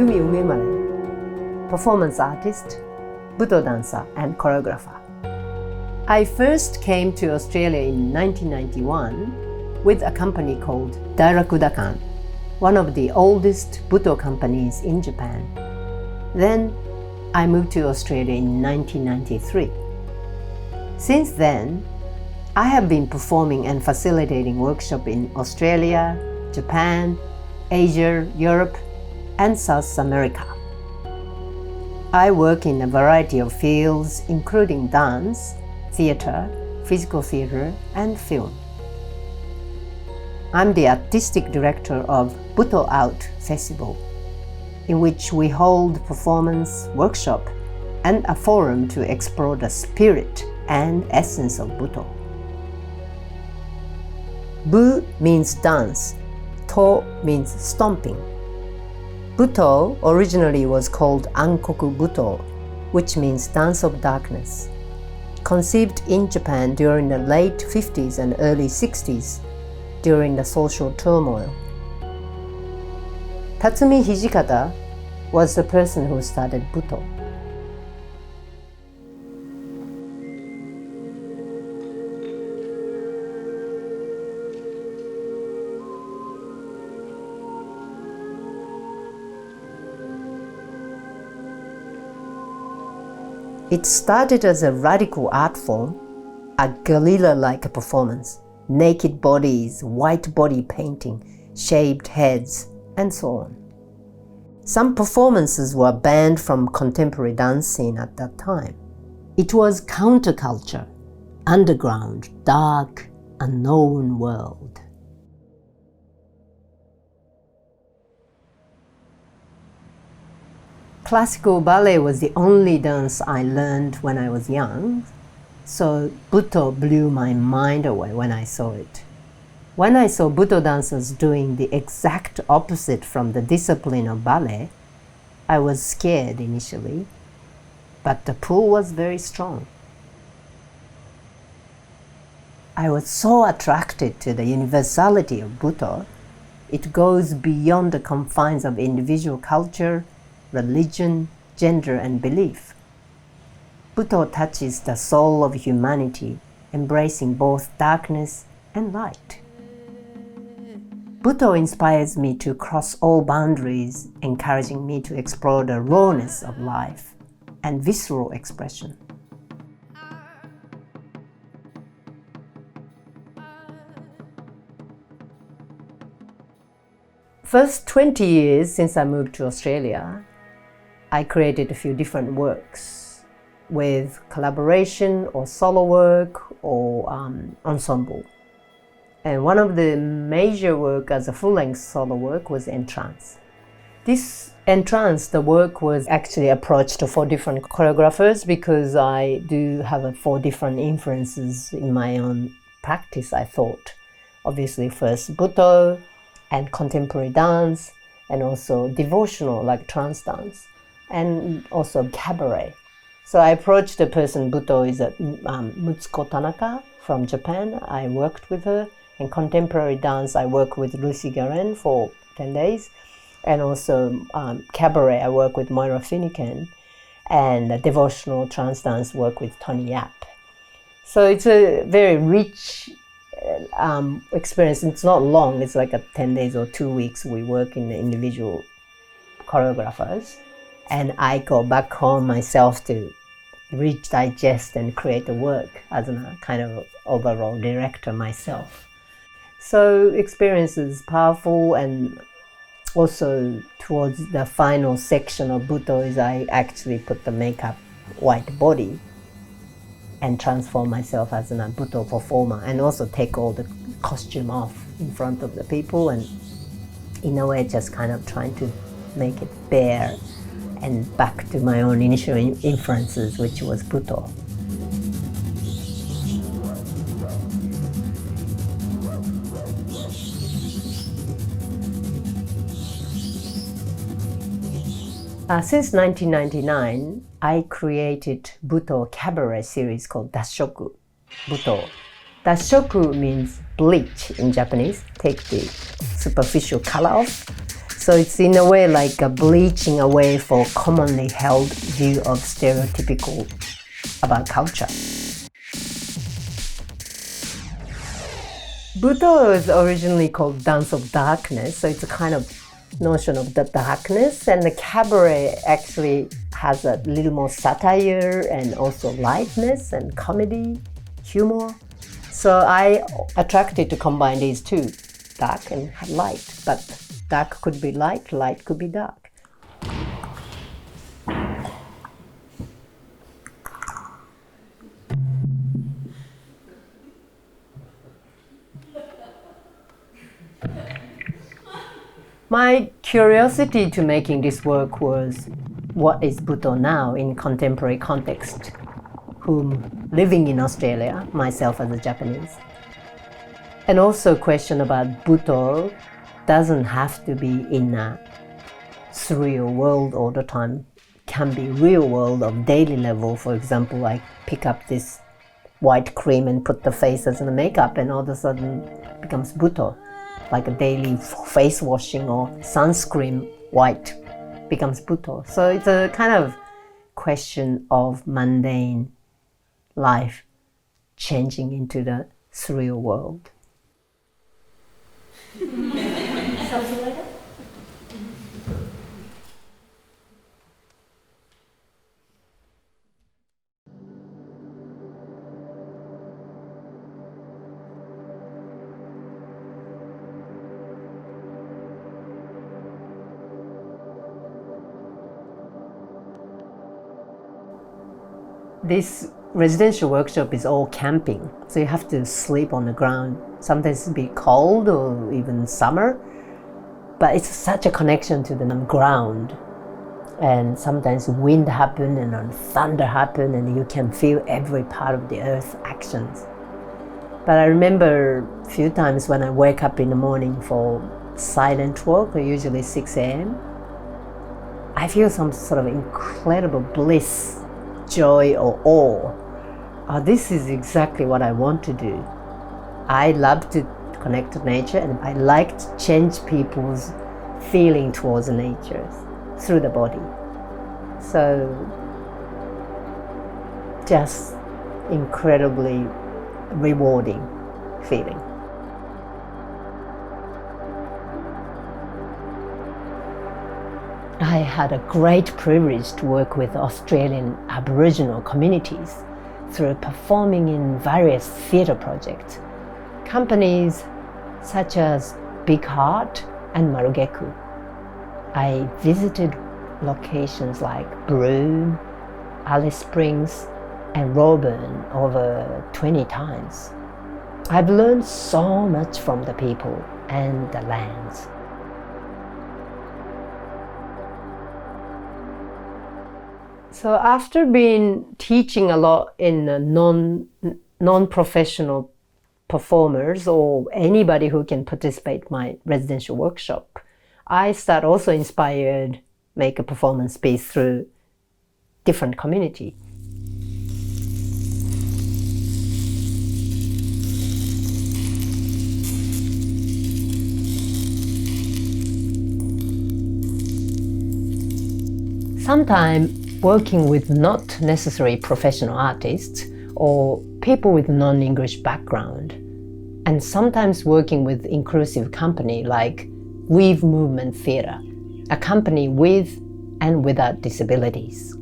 Yumi Umiumare, performance artist, Butoh dancer, and choreographer. I first came to Australia in 1991 with a company called Dairakudakan, one of the oldest Butoh companies in Japan. Then I moved to Australia in 1993. Since then, I have been performing and facilitating workshops in Australia, Japan, Asia, Europe, and South America. I work in a variety of fields, including dance, theater, physical theater, and film. I'm the artistic director of Butoh Out Festival, in which we hold performance, workshop, and a forum to explore the spirit and essence of Butoh. Bu means dance, to means stomping. Butoh originally was called Ankoku Butoh, which means dance of darkness. Conceived in Japan during the late 50s and early 60s, during the social turmoil. Tatsumi Hijikata was the person who started Butoh. It started as a radical art form, a guerrilla-like performance, naked bodies, white body painting, shaved heads, and so on. Some performances were banned from contemporary dance scene at that time. It was counterculture, underground, dark, unknown world. Classical ballet was the only dance I learned when I was young, so Butoh blew my mind away when I saw it. When I saw Butoh dancers doing the exact opposite from the discipline of ballet, I was scared initially, but the pull was very strong. I was so attracted to the universality of Butoh. It goes beyond the confines of individual culture, religion, gender, and belief. Butoh touches the soul of humanity, embracing both darkness and light. Butoh inspires me to cross all boundaries, encouraging me to explore the rawness of life and visceral expression. First 20 years since I moved to Australia, I created a few different works with collaboration or solo work or ensemble. And one of the major work as a full-length solo work was Entrance. This Entrance, the work was actually approached to 4 different choreographers because I do have 4 different influences in my own practice, I thought. Obviously first Butoh and contemporary dance, and also devotional like trance dance, and also cabaret. So I approached the person. Butoh is Mutsuko Tanaka from Japan. I worked with her. And contemporary dance, I worked with Lucy Garen for 10 days. And also cabaret, I work with Moira Finnegan. And devotional trance dance, work with Tony Yap. So it's a very rich experience. It's not long. It's like 10 days or 2 weeks. We work in the individual choreographers. And I go back home myself to digest and create the work as a kind of overall director myself. So experience is powerful, and also towards the final section of Butoh is I actually put the makeup white body and transform myself as a Butoh performer, and also take all the costume off in front of the people, and in a way just kind of trying to make it bare and back to my own initial influences, which was Butoh. Since 1999, I created Butoh cabaret series called Dasshoku Butoh. Dasshoku means bleach in Japanese, take the superficial color off. So So it's in a way like a bleaching away for commonly held view of stereotypical about culture. Butoh was originally called Dance of Darkness, so it's a kind of notion of the darkness, and the cabaret actually has a little more satire and also lightness and comedy, humor. So I attracted to combine these two, dark and light, but dark could be light, light could be dark. My curiosity to making this work was, what is Butoh now in contemporary context? Whom living in Australia, myself as a Japanese. And also question about Butoh doesn't have to be in a surreal world all the time. Can be real world of daily level. For example, I pick up this white cream and put the face as a makeup, and all of a sudden it becomes Butoh. Like a daily face washing or sunscreen white becomes Butoh. So it's a kind of question of mundane life changing into the surreal world. Something like that? This residential workshop is all camping, so you have to sleep on the ground. Sometimes it's a bit cold or even summer, but it's such a connection to the ground. And sometimes wind happen and then thunder happen, and you can feel every part of the earth actions. But I remember a few times when I wake up in the morning for silent walk, usually 6 a.m., I feel some sort of incredible bliss, joy or awe. This is exactly what I want to do. I love to connect to nature, and I like to change people's feeling towards nature through the body. So just incredibly rewarding feeling. I had a great privilege to work with Australian Aboriginal communities through performing in various theatre projects. Companies such as Big Heart and Marugeku. I visited locations like Broome, Alice Springs, and Roburn over 20 times. I've learned so much from the people and the lands. So after being teaching a lot in non-professional performers or anybody who can participate in my residential workshop, I start also inspired make a performance piece through different community. Sometimes working with not necessarily professional artists or people with non-English background, and sometimes working with inclusive company like Weave Movement Theatre, a company with and without disabilities.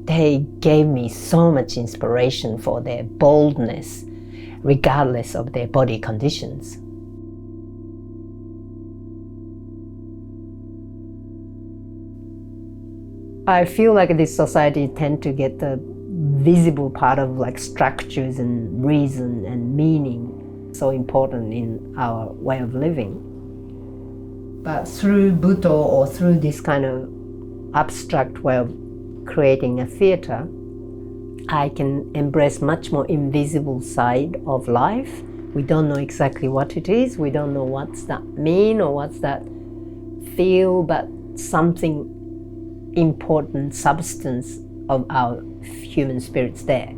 They gave me so much inspiration for their boldness, regardless of their body conditions. I feel like this society tend to get the visible part of like structures and reason and meaning so important in our way of living. But through Butoh or through this kind of abstract way of creating a theatre, I can embrace much more invisible side of life. We don't know exactly what it is, we don't know what's that mean or what's that feel, but something important substance of our human spirits there.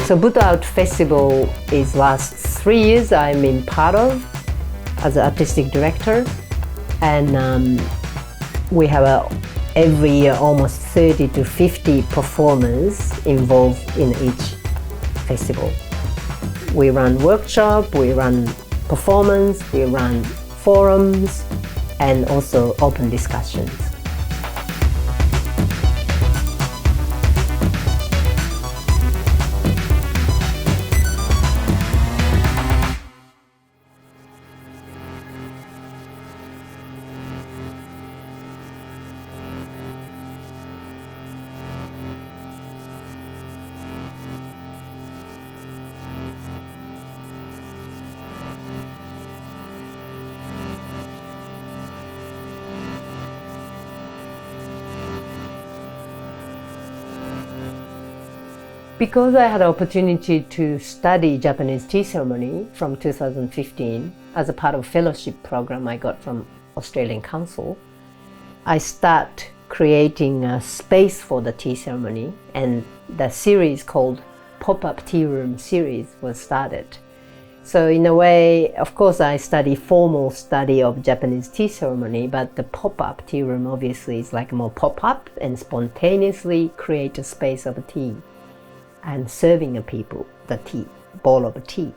So Butoh Art Festival is last 3 years I'm in part of as an artistic director, and we have every year almost 30 to 50 performers involved in each festival. We run workshop, we run performance, we run forums, and also open discussions. Because I had an opportunity to study Japanese tea ceremony from 2015 as a part of fellowship program I got from Australian Council, I start creating a space for the tea ceremony, and the series called Pop-Up Tea Room series was started. So in a way, of course, I study formal study of Japanese tea ceremony, but the pop-up tea room obviously is like more pop-up and spontaneously create a space of tea and serving people the tea, bowl of tea.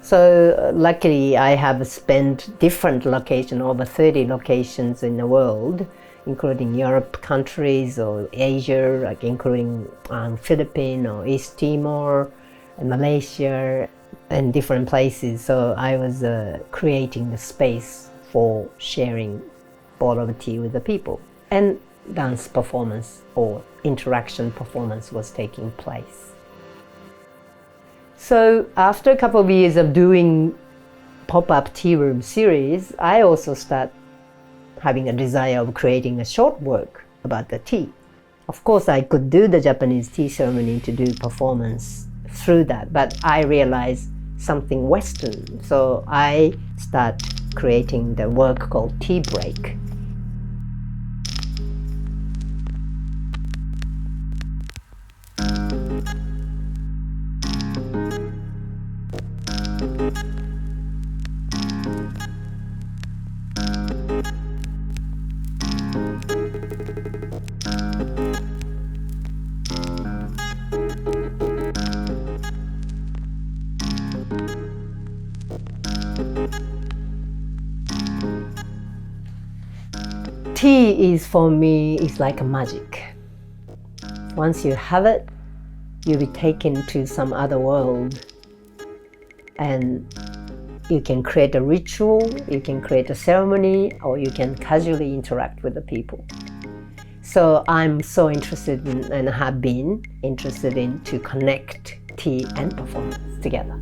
So luckily I have spent different locations, over 30 locations in the world, including Europe countries or Asia, like including Philippines or East Timor and Malaysia and different places. So I was creating the space for sharing bowl of tea with the people. And dance performance or interaction performance was taking place. So after a couple of years of doing pop-up tea room series, I also start having a desire of creating a short work about the tea. Of course, I could do the Japanese tea ceremony to do performance through that, but I realized something Western. So I start creating the work called Tea Break. Tea is for me is like a magic. Once you have it, you'll be taken to some other world, and you can create a ritual, you can create a ceremony, or you can casually interact with the people. So I'm so interested in, and have been interested in, to connect tea and performance together.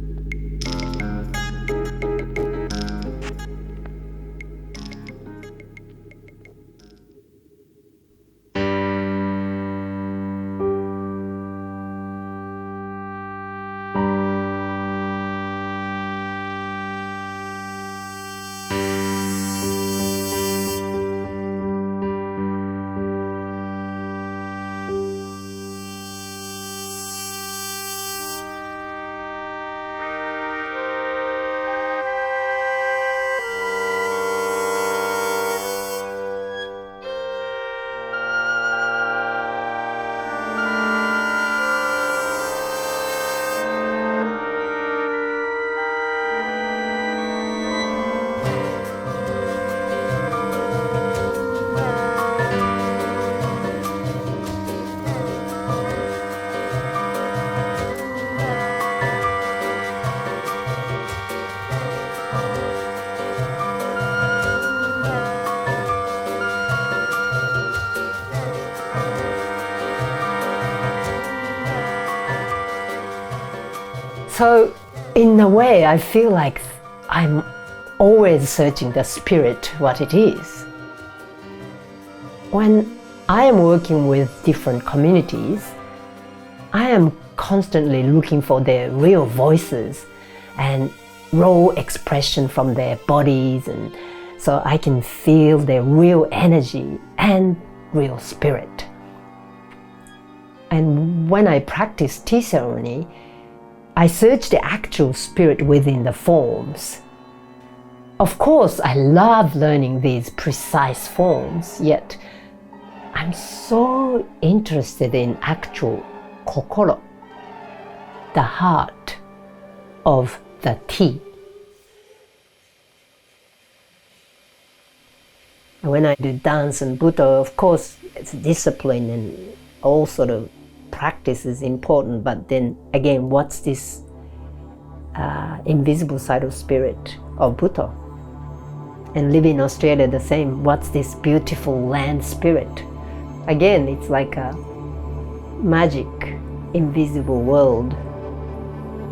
So in a way, I feel like I'm always searching the spirit, what it is. When I am working with different communities, I am constantly looking for their real voices and raw expression from their bodies, and so I can feel their real energy and real spirit. And when I practice tea ceremony, I search the actual spirit within the forms. Of course, I love learning these precise forms, yet I'm so interested in actual kokoro, the heart of the tea. When I do dance and Butoh, of course, it's discipline and all sort of practice is important, but then again, what's this invisible side of spirit of Butoh? And living in Australia the same, what's this beautiful land spirit? Again, it's like a magic, invisible world,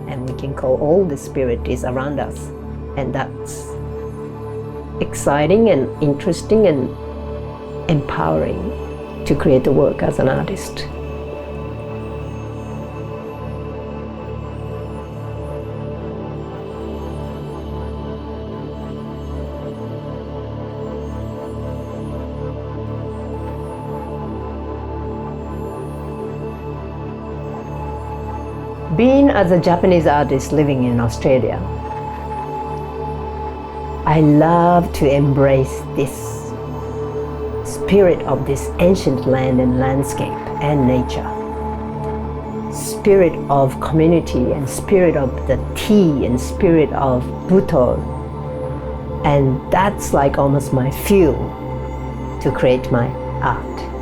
and we can call all the spirit is around us, and that's exciting and interesting and empowering to create the work as an artist. Being as a Japanese artist living in Australia, I love to embrace this spirit of this ancient land and landscape and nature. Spirit of community and spirit of the tea and spirit of Butoh. And that's like almost my fuel to create my art.